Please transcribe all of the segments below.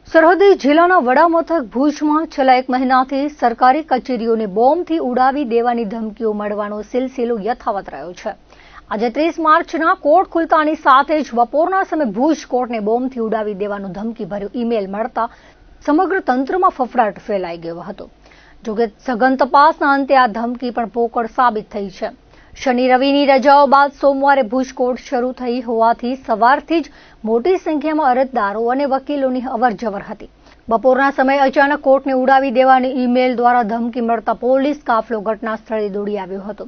સરહદી જિલ્લાના વડામથક ભુજમાં છેલ્લા 1 મહિનાથી સરકારી કચેરીઓને બોમ્બથી ઉડાવી દેવાની ધમકીઓ મળવાનો સિલસિલો યથાવત રહ્યો છે। આજે 30 માર્ચના કોર્ટ ખુલતાની સાથે જ બપોરના સમયે ભુજ કોર્ટને બોમ્બથી ઉડાવી દેવાનો ધમકીભર્યો ઈમેલ મળતા સમગ્ર તંત્રમાં ફફડાટ ફેલાઈ ગયો હતો। જોકે સઘન તપાસના અંતે આ ધમકી પણ પોકળ સાબિત થઈ છે। શનિ રવિની રજાઓ બાદ સોમવારે ભુજ કોર્ટ શરૂ થઈ હોવાથી સવારથી જ મોટી સંખ્યામાં અરજદારો અને વકીલોની અવરજવર હતી। બપોરના સમયે અચાનક કોર્ટને ઉડાવી દેવાની ઈમેલ દ્વારા ધમકી મળતા પોલીસ કાફલો ઘટના સ્થળે દોડી આવ્યો હતો।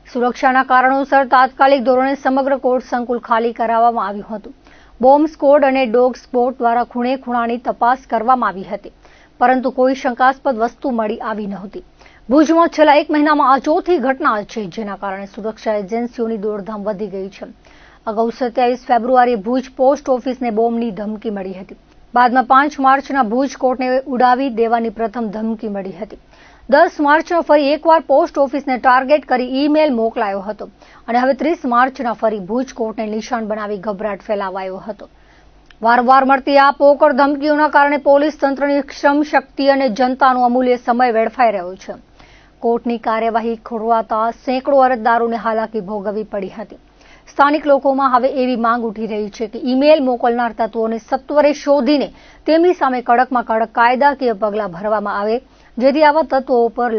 સુરક્ષાના કારણોસર તાત્કાલિક ધોરણે સમગ્ર કોર્ટ સંકુલ ખાલી કરાવવામાં આવ્યું હતું। બોમ્બ સ્ક્વોડ અને ડોગ સ્ક્વોડ દ્વારા ખૂણે ખૂણાની તપાસ કરવામાં આવી હતી, પરંતુ કોઈ શંકાસ્પદ વસ્તુ મળી આવી નહોતી। ભુજમાં છેલ્લા 1 મહિનામાં આ ચોથી ઘટના છે, જેના કારણે સુરક્ષા એજન્સીઓની દોડધામ વધી ગઈ છે। અગાઉ 27 ફેબ્રુઆરીએ ભુજ પોસ્ટ ઓફિસને બોમ્બની ધમકી મળી હતી। બાદમાં 5 માર્ચના ભુજ કોર્ટને ઉડાવી દેવાની પ્રથમ ધમકી મળી હતી। 10 માર્ચના ફરી એકવાર પોસ્ટ ઓફિસને ટાર્ગેટ કરી ઈમેલ મોકલાયો હતો અને હવે 30 માર્ચના ફરી ભુજ કોર્ટને નિશાન બનાવી ગભરાટ ફેલાવાયો હતો। વારંવાર મળતી આ પોકળ ધમકીઓના કારણે પોલીસ તંત્રની શ્રમ શક્તિ અને જનતાનો અમૂલ્ય સમય વેડફાઈ રહ્યો છે। કોર્ટની કાર્યવાહી ખોરવાતા સેંકડો અરજદારોને હાલાકી ભોગવવી પડી હતી। સ્થાનિક લોકોમાં હવે એવી માંગ ઉઠી રહી છે કે ઈમેલ મોકલનાર તત્વોને સત્વરે શોધીને તેમની સામે કડકમાં કડક કાયદાકીય પગલાં ભરવામાં આવે, જેથી આવા તત્વો પર